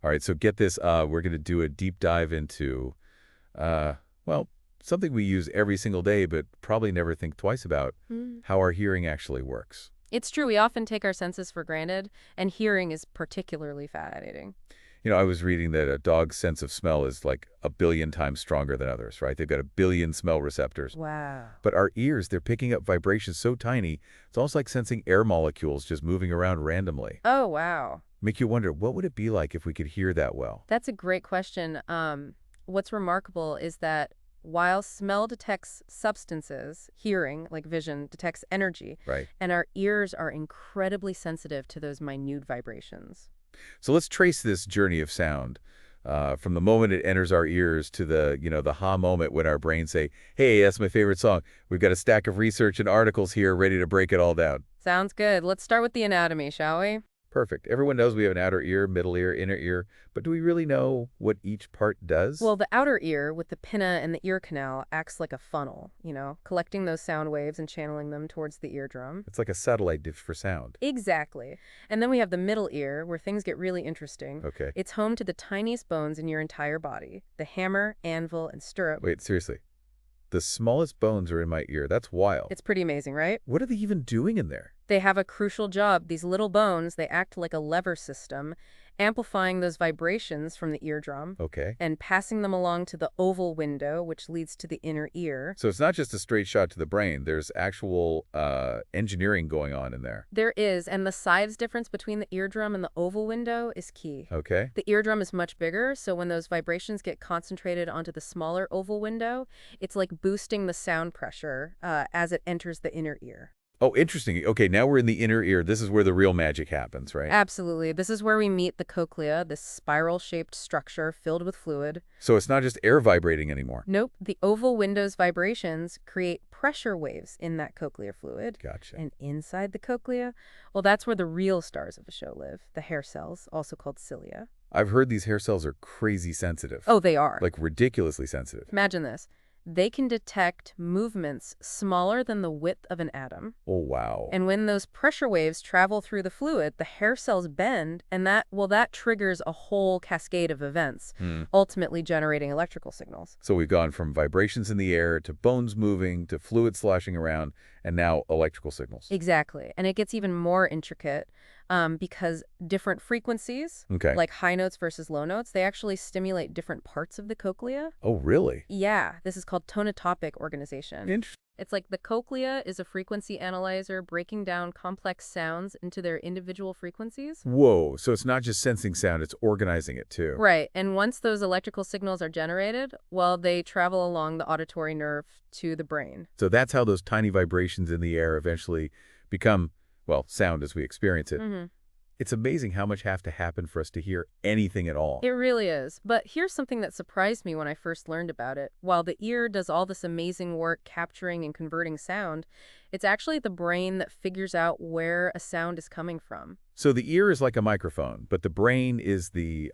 All right, so get this. We're going to do a deep dive into, well, something we use every single day, but probably never think twice about, how our hearing actually works. It's true, we often take our senses for granted, and hearing is particularly fascinating. I was reading that a dog's sense of smell is like a billion times stronger than others, right? They've got a billion smell receptors. Wow. But our ears, they're picking up vibrations so tiny, it's almost like sensing air molecules just moving around randomly. Oh, wow. Make you wonder, what would it be like if we could hear that well? That's a great question. What's remarkable is that while smell detects substances, hearing, like vision, detects energy, Right. and our ears are incredibly sensitive to those minute vibrations. So let's trace this journey of sound from the moment it enters our ears to the ha moment when our brains say, hey, that's my favorite song. We've got a stack of research and articles here ready to break it all down. Sounds good. Let's start with the anatomy, shall we? Perfect. Everyone knows we have an outer ear, middle ear, inner ear, but do we really know what each part does? Well, the outer ear with the pinna and the ear canal acts like a funnel, collecting those sound waves and channeling them towards the eardrum. It's like a satellite dish for sound. Exactly. And then we have the middle ear, where things get really interesting. Okay. It's home to the tiniest bones in your entire body, the hammer, anvil, and stirrup. Wait, seriously. The smallest bones are in my ear. That's wild. It's pretty amazing, right? What are they even doing in there? They have a crucial job. These little bones, they act like a lever system, amplifying those vibrations from the eardrum Okay. and passing them along to the oval window, which leads to the inner ear. So it's not just a straight shot to the brain. There's actual engineering going on in there. There is, and the size difference between the eardrum and the oval window is key. Okay. The eardrum is much bigger, so when those vibrations get concentrated onto the smaller oval window, it's like boosting the sound pressure as it enters the inner ear. Oh, interesting. Okay, now we're in the inner ear. This is where the real magic happens, right? Absolutely. This is where we meet the cochlea, this spiral-shaped structure filled with fluid. So it's not just air vibrating anymore. Nope. The oval window's vibrations create pressure waves in that cochlear fluid. Gotcha. And inside the cochlea, well, that's where the real stars of the show live, the hair cells, also called cilia. I've heard these hair cells are crazy sensitive. Oh, they are. Like ridiculously sensitive. Imagine this. They can detect movements smaller than the width of an atom. Oh, wow. And when those pressure waves travel through the fluid, the hair cells bend, and that triggers a whole cascade of events, ultimately generating electrical signals. So we've gone from vibrations in the air to bones moving to fluid sloshing around and now electrical signals. Exactly. And it gets even more intricate because different frequencies, Okay. like high notes versus low notes, they actually stimulate different parts of the cochlea. Oh, really? Yeah, this is called tonotopic organization. Interesting. It's like the cochlea is a frequency analyzer breaking down complex sounds into their individual frequencies. Whoa, so it's not just sensing sound, it's organizing it too. Right, and once those electrical signals are generated, well, they travel along the auditory nerve to the brain. So that's how those tiny vibrations in the air eventually become, well, sound as we experience it. It's amazing how much has to happen for us to hear anything at all. It really is. But here's something that surprised me when I first learned about it. While the ear does all this amazing work capturing and converting sound, it's actually the brain that figures out where a sound is coming from. So the ear is like a microphone, but the brain is the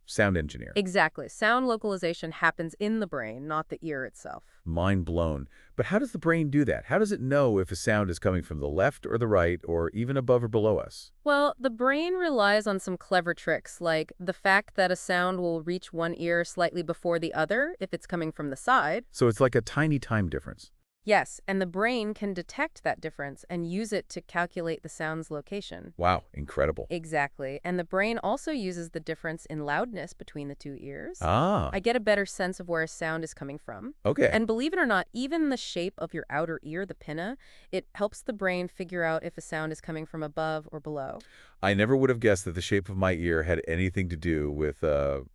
sound engineer. Exactly. Sound localization happens in the brain, not the ear itself. Mind blown. But how does the brain do that? How does it know if a sound is coming from the left or the right or even above or below us? Well, the brain relies on some clever tricks, like the fact that a sound will reach one ear slightly before the other if it's coming from the side. So it's like a tiny time difference. Yes, and the brain can detect that difference and use it to calculate the sound's location. Wow, incredible. Exactly. And the brain also uses the difference in loudness between the two ears. Ah, I get a better sense of where a sound is coming from. okay. And believe it or not, even the shape of your outer ear, the pinna, it helps the brain figure out if a sound is coming from above or below. I never would have guessed that the shape of my ear had anything to do with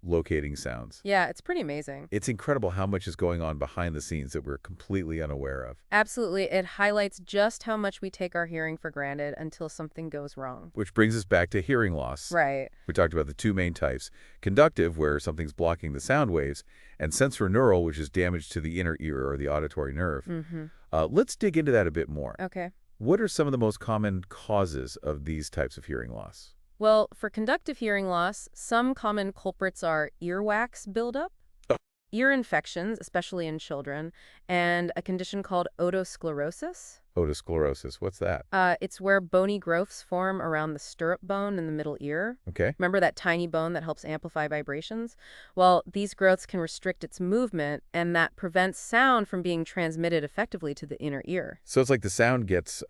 locating sounds. Yeah, it's pretty amazing. It's incredible how much is going on behind the scenes that we're completely unaware of. Absolutely. It highlights just how much we take our hearing for granted until something goes wrong. Which brings us back to hearing loss. Right. We talked about the two main types, conductive, where something's blocking the sound waves, and sensorineural, which is damage to the inner ear or the auditory nerve. Let's dig into that a bit more. Okay. What are some of the most common causes of these types of hearing loss? Well, for conductive hearing loss, some common culprits are earwax buildup, ear infections, especially in children, and a condition called otosclerosis. Otosclerosis. What's that? It's where bony growths form around the stirrup bone in the middle ear. Okay. Remember that tiny bone that helps amplify vibrations? Well, these growths can restrict its movement, and that prevents sound from being transmitted effectively to the inner ear. So it's like the sound gets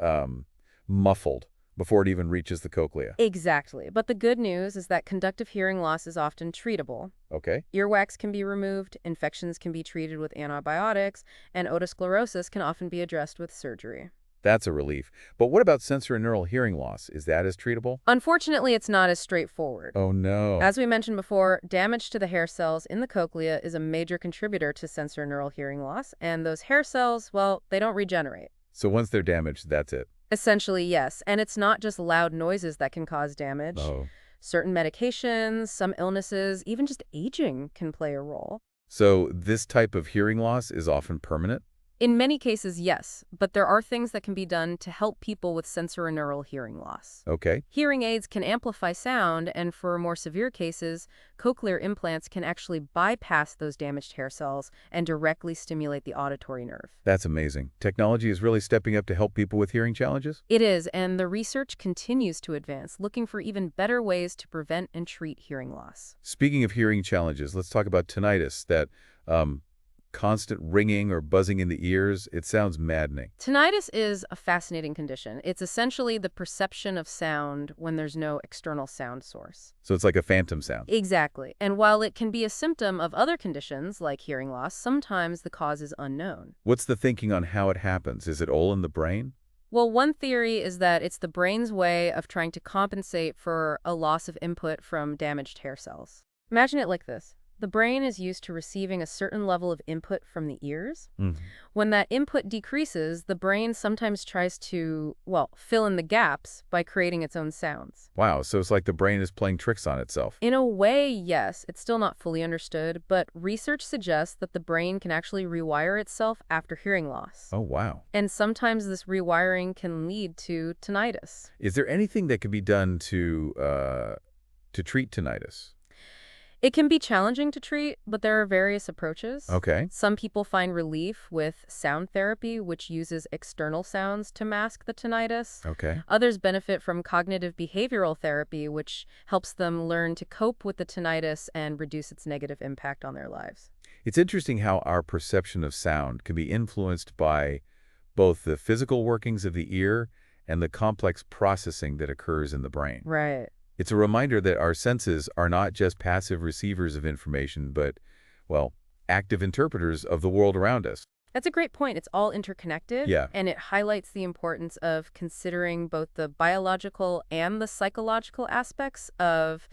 muffled before it even reaches the cochlea. Exactly. But the good news is that conductive hearing loss is often treatable. Okay. Earwax can be removed, infections can be treated with antibiotics, and otosclerosis can often be addressed with surgery. That's a relief. But what about sensorineural hearing loss? Is that as treatable? Unfortunately, it's not as straightforward. Oh, no. As we mentioned before, damage to the hair cells in the cochlea is a major contributor to sensorineural hearing loss, and those hair cells, well, they don't regenerate. So once they're damaged, that's it. Essentially, yes. And it's not just loud noises that can cause damage. Oh. Certain medications, some illnesses, even just aging can play a role. So this type of hearing loss is often permanent? In many cases, yes, but there are things that can be done to help people with sensorineural hearing loss. Okay. Hearing aids can amplify sound, and for more severe cases, cochlear implants can actually bypass those damaged hair cells and directly stimulate the auditory nerve. That's amazing. Technology is really stepping up to help people with hearing challenges? It is, and the research continues to advance, looking for even better ways to prevent and treat hearing loss. Speaking of hearing challenges, let's talk about tinnitus, that constant ringing or buzzing in the ears. It sounds maddening. Tinnitus is a fascinating condition. It's essentially the perception of sound when there's no external sound source. So it's like a phantom sound. Exactly. And while it can be a symptom of other conditions like hearing loss, sometimes the cause is unknown. What's the thinking on how it happens? Is it all in the brain? Well, one theory is that it's the brain's way of trying to compensate for a loss of input from damaged hair cells. Imagine it like this. The brain is used to receiving a certain level of input from the ears. When that input decreases, the brain sometimes tries to, well, fill in the gaps by creating its own sounds. Wow, so it's like the brain is playing tricks on itself. In a way, yes. It's still not fully understood, but research suggests that the brain can actually rewire itself after hearing loss. Oh, wow. And sometimes this rewiring can lead to tinnitus. Is there anything that can be done to treat tinnitus? It can be challenging to treat, but there are various approaches. Okay. Some people find relief with sound therapy, which uses external sounds to mask the tinnitus. Okay. Others benefit from cognitive behavioral therapy, which helps them learn to cope with the tinnitus and reduce its negative impact on their lives. It's interesting how our perception of sound can be influenced by both the physical workings of the ear and the complex processing that occurs in the brain. Right. It's a reminder that our senses are not just passive receivers of information, but, well, active interpreters of the world around us. That's a great point. It's all interconnected. Yeah. And it highlights the importance of considering both the biological and the psychological aspects of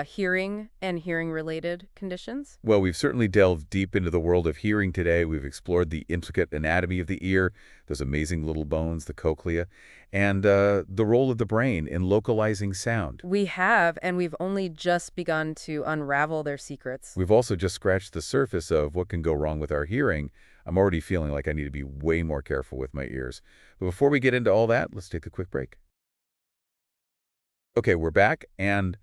hearing and hearing-related conditions. Well, we've certainly delved deep into the world of hearing today. We've explored the intricate anatomy of the ear, those amazing little bones, the cochlea, and the role of the brain in localizing sound. We have, and we've only just begun to unravel their secrets. We've also just scratched the surface of what can go wrong with our hearing. I'm already feeling like I need to be way more careful with my ears. But before we get into all that, let's take a quick break. Okay, we're back, and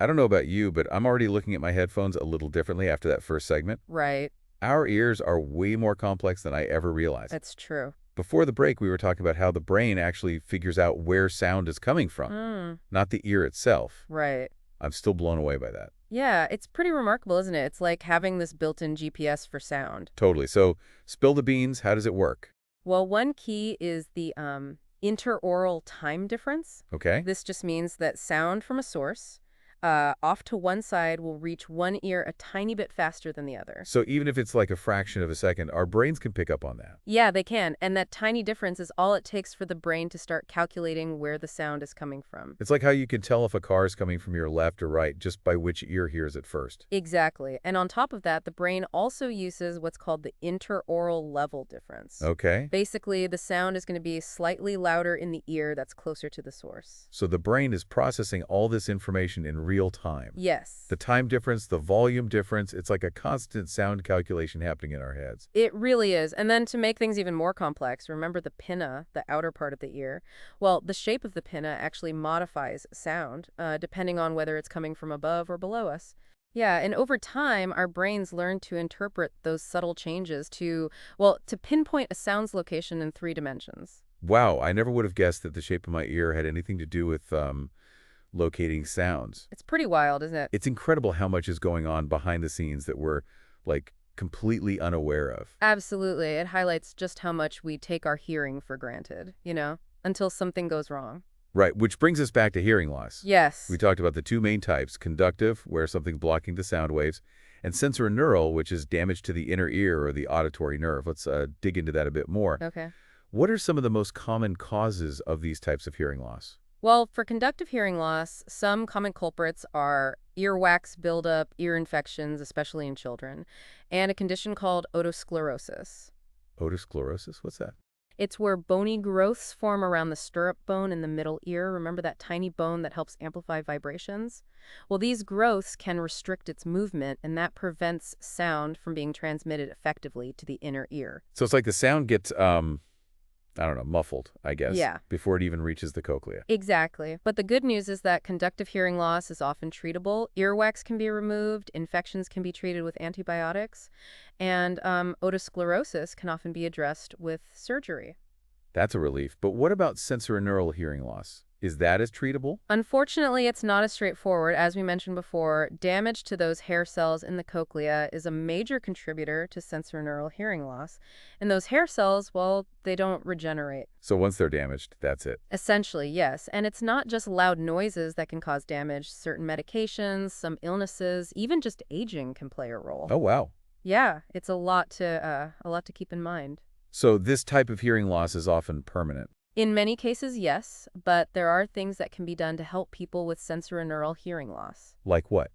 I don't know about you, but I'm already looking at my headphones a little differently after that first segment. Right. Our ears are way more complex than I ever realized. That's true. Before the break, we were talking about how the brain actually figures out where sound is coming from, not the ear itself. Right. I'm still blown away by that. Yeah, it's pretty remarkable, isn't it? It's like having this built-in GPS for sound. Totally. So, spill the beans. How does it work? Well, one key is the interaural time difference. Okay. This just means that sound from a source off to one side will reach one ear a tiny bit faster than the other. So even if it's like a fraction of a second, our brains can pick up on that. Yeah, they can. And that tiny difference is all it takes for the brain to start calculating where the sound is coming from. It's like how you can tell if a car is coming from your left or right just by which ear hears it first. Exactly. And on top of that, the brain also uses what's called the interaural level difference. Okay. Basically, the sound is going to be slightly louder in the ear that's closer to the source. So the brain is processing all this information in real time. Yes. The time difference, the volume difference, it's like a constant sound calculation happening in our heads. It really is. And then to make things even more complex, remember the pinna, the outer part of the ear? Well, the shape of the pinna actually modifies sound, depending on whether it's coming from above or below us. Yeah, and over time, our brains learn to interpret those subtle changes to pinpoint a sound's location in 3 dimensions. Wow, I never would have guessed that the shape of my ear had anything to do with locating sounds. It's pretty wild, isn't it? It's incredible how much is going on behind the scenes that we're, like, completely unaware of. Absolutely. It highlights just how much we take our hearing for granted, until something goes wrong. Right, which brings us back to hearing loss. We Yes. talked about the two main types, conductive, where something's blocking the sound waves, and sensorineural, which is damage to the inner ear or the auditory nerve. Let's dig into that a bit more. Okay. What are some of the most common causes of these types of hearing loss? Well, for conductive hearing loss, some common culprits are earwax buildup, ear infections, especially in children, and a condition called otosclerosis. Otosclerosis? What's that? It's where bony growths form around the stirrup bone in the middle ear. Remember that tiny bone that helps amplify vibrations? Well, these growths can restrict its movement, and that prevents sound from being transmitted effectively to the inner ear. So it's like the sound gets, I don't know, muffled, I guess, Yeah. before it even reaches the cochlea. Exactly. But the good news is that conductive hearing loss is often treatable. Earwax can be removed, infections can be treated with antibiotics, and otosclerosis can often be addressed with surgery. That's a relief. But what about sensorineural hearing loss? Is that as treatable? Unfortunately, it's not as straightforward. As we mentioned before, damage to those hair cells in the cochlea is a major contributor to sensorineural hearing loss. And those hair cells, well, they don't regenerate. So once they're damaged, that's it. Essentially, yes. And it's not just loud noises that can cause damage. Certain medications, some illnesses, even just aging can play a role. Oh, wow. Yeah, it's a lot to keep in mind. So this type of hearing loss is often permanent. In many cases, yes, but there are things that can be done to help people with sensorineural hearing loss. Like what?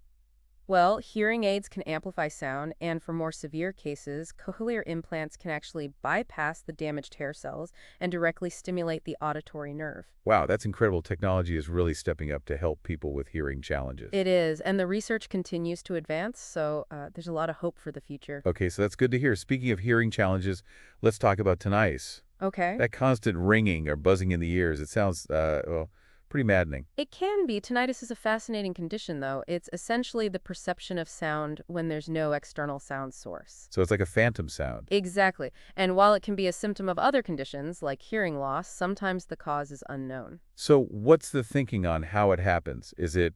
Well, hearing aids can amplify sound, and for more severe cases, cochlear implants can actually bypass the damaged hair cells and directly stimulate the auditory nerve. Wow, that's incredible. Technology is really stepping up to help people with hearing challenges. It is, and the research continues to advance, so there's a lot of hope for the future. Okay, so that's good to hear. Speaking of hearing challenges, let's talk about tinnitus. Okay. That constant ringing or buzzing in the ears, it sounds, well, pretty maddening. It can be. Tinnitus is a fascinating condition, though. It's essentially the perception of sound when there's no external sound source. So it's like a phantom sound. Exactly. And while it can be a symptom of other conditions, like hearing loss, sometimes the cause is unknown. So what's the thinking on how it happens? Is it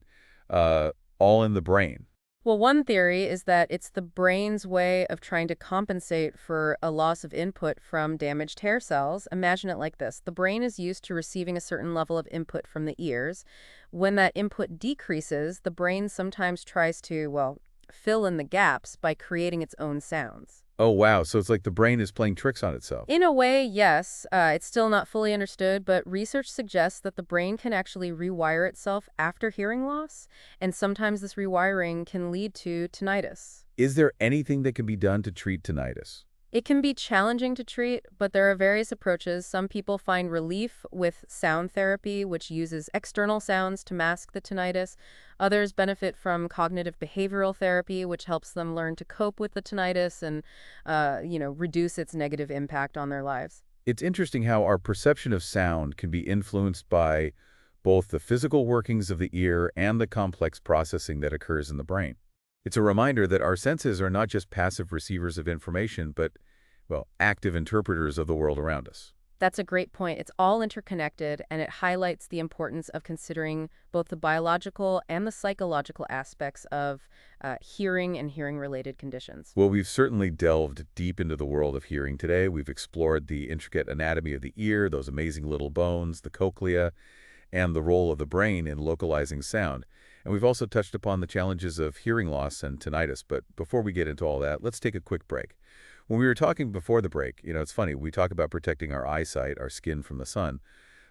all in the brain? Well, one theory is that it's the brain's way of trying to compensate for a loss of input from damaged hair cells. Imagine it like this. The brain is used to receiving a certain level of input from the ears. When that input decreases, the brain sometimes tries to, well, fill in the gaps by creating its own sounds. Oh, wow. So it's like the brain is playing tricks on itself. In a way, yes. It's still not fully understood, but research suggests that the brain can actually rewire itself after hearing loss, and sometimes this rewiring can lead to tinnitus. Is there anything that can be done to treat tinnitus? It can be challenging to treat, but there are various approaches. Some people find relief with sound therapy, which uses external sounds to mask the tinnitus. Others benefit from cognitive behavioral therapy, which helps them learn to cope with the tinnitus and, reduce its negative impact on their lives. It's interesting how our perception of sound can be influenced by both the physical workings of the ear and the complex processing that occurs in the brain. It's a reminder that our senses are not just passive receivers of information, but, well, active interpreters of the world around us. That's a great point. It's all interconnected, and it highlights the importance of considering both the biological and the psychological aspects of hearing and hearing-related conditions. Well, we've certainly delved deep into the world of hearing today. We've explored the intricate anatomy of the ear, those amazing little bones, the cochlea, and the role of the brain in localizing sound. And we've also touched upon the challenges of hearing loss and tinnitus. But before we get into all that, let's take a quick break. When we were talking before the break, it's funny, we talk about protecting our eyesight, our skin from the sun,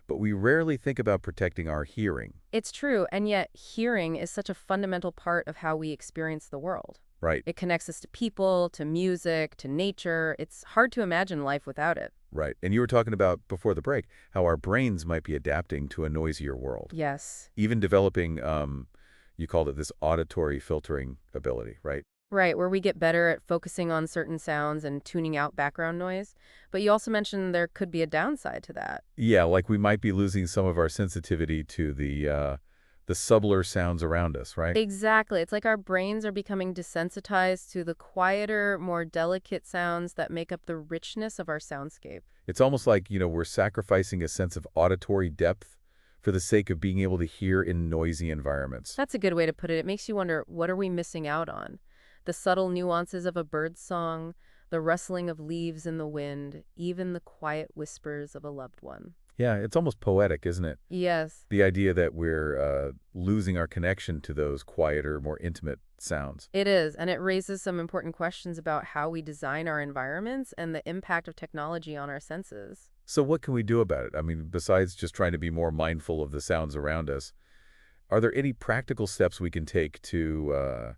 but we rarely think about protecting our hearing. It's true, and yet hearing is such a fundamental part of how we experience the world. Right, It connects us to people, to music, to nature. It's hard to imagine life without it. right. And you were talking about, before the break, how our brains might be adapting to a noisier world. Yes. Even developing, you called it this auditory filtering ability, right? Right, where we get better at focusing on certain sounds and tuning out background noise. But you also mentioned there could be a downside to that. Yeah, like we might be losing some of our sensitivity to the subtler sounds around us, right? Exactly. It's like our brains are becoming desensitized to the quieter, more delicate sounds that make up the richness of our soundscape. It's almost like, we're sacrificing a sense of auditory depth for the sake of being able to hear in noisy environments. That's a good way to put it. It makes you wonder, what are we missing out on? The subtle nuances of a bird's song, the rustling of leaves in the wind, even the quiet whispers of a loved one. Yeah, it's almost poetic, isn't it? Yes, The idea that we're losing our connection to those quieter, more intimate sounds. it is. And it raises some important questions about how we design our environments and the impact of technology on our senses. So what can we do about it? I mean, besides just trying to be more mindful of the sounds around us, are there any practical steps we can take to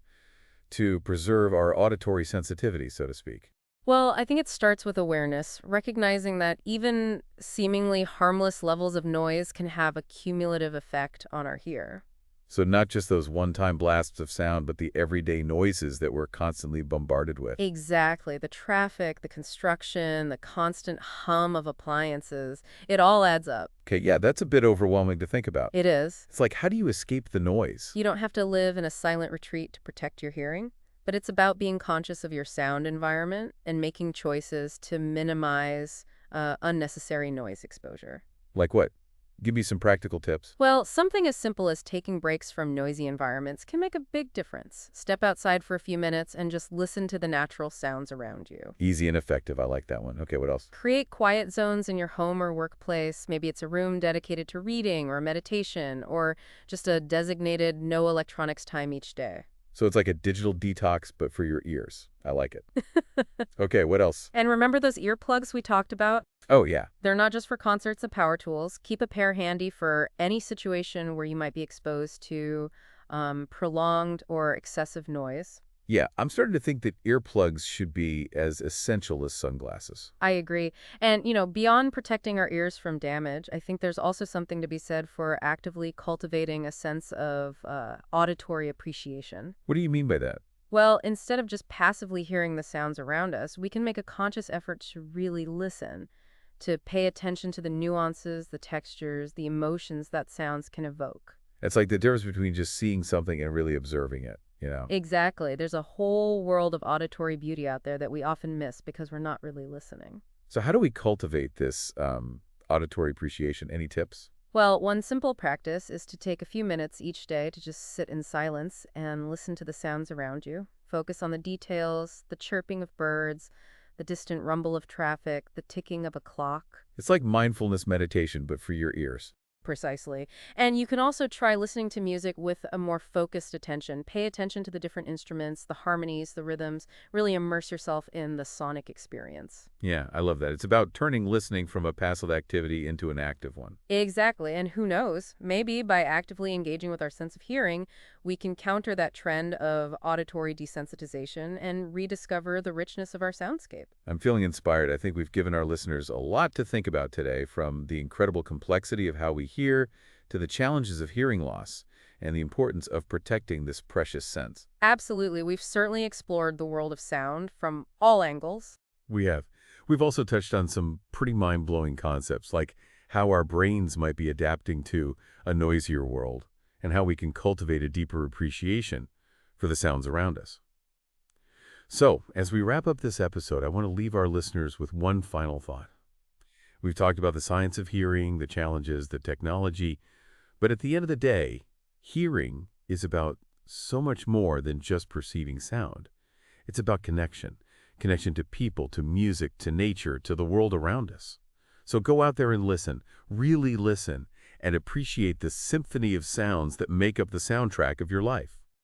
preserve our auditory sensitivity, so to speak? Well, I think it starts with awareness, recognizing that even seemingly harmless levels of noise can have a cumulative effect on our hear. So not just those one-time blasts of sound, but the everyday noises that we're constantly bombarded with. Exactly. The traffic, the construction, the constant hum of appliances, it all adds up. Okay, yeah, that's a bit overwhelming to think about. It is. It's like, how do you escape the noise? You don't have to live in a silent retreat to protect your hearing, but it's about being conscious of your sound environment and making choices to minimize unnecessary noise exposure. Like what? Give me some practical tips. Well, something as simple as taking breaks from noisy environments can make a big difference. Step outside for a few minutes and just listen to the natural sounds around you. Easy and effective. I like that one. Okay, what else? Create quiet zones in your home or workplace. Maybe it's a room dedicated to reading or meditation, or just a designated no electronics time each day. So it's like a digital detox, but for your ears. I like it. Okay, what else? And remember those earplugs we talked about? Oh, yeah. They're not just for concerts and power tools. Keep a pair handy for any situation where you might be exposed to prolonged or excessive noise. Yeah, I'm starting to think that earplugs should be as essential as sunglasses. I agree. And, beyond protecting our ears from damage, I think there's also something to be said for actively cultivating a sense of auditory appreciation. What do you mean by that? Well, instead of just passively hearing the sounds around us, we can make a conscious effort to really listen, to pay attention to the nuances, the textures, the emotions that sounds can evoke. It's like the difference between just seeing something and really observing it. Exactly. There's a whole world of auditory beauty out there that we often miss because we're not really listening. So how do we cultivate this auditory appreciation? Any tips? Well, one simple practice is to take a few minutes each day to just sit in silence and listen to the sounds around you. Focus on the details, the chirping of birds, the distant rumble of traffic, the ticking of a clock. It's like mindfulness meditation, but for your ears. Precisely. And you can also try listening to music with a more focused attention. Pay attention to the different instruments, the harmonies, the rhythms. Really immerse yourself in the sonic experience. Yeah, I love that. It's about turning listening from a passive activity into an active one. Exactly. And who knows, maybe by actively engaging with our sense of hearing, we can counter that trend of auditory desensitization and rediscover the richness of our soundscape. I'm feeling inspired. I think we've given our listeners a lot to think about today, from the incredible complexity of how we hear to the challenges of hearing loss and the importance of protecting this precious sense. Absolutely. We've certainly explored the world of sound from all angles. We have. We've also touched on some pretty mind-blowing concepts, like how our brains might be adapting to a noisier world and how we can cultivate a deeper appreciation for the sounds around us. So, as we wrap up this episode, I want to leave our listeners with one final thought. We've talked about the science of hearing, the challenges, the technology, but at the end of the day, hearing is about so much more than just perceiving sound. It's about connection to people, to music, to nature, to the world around us. So go out there and listen, really listen, and appreciate the symphony of sounds that make up the soundtrack of your life.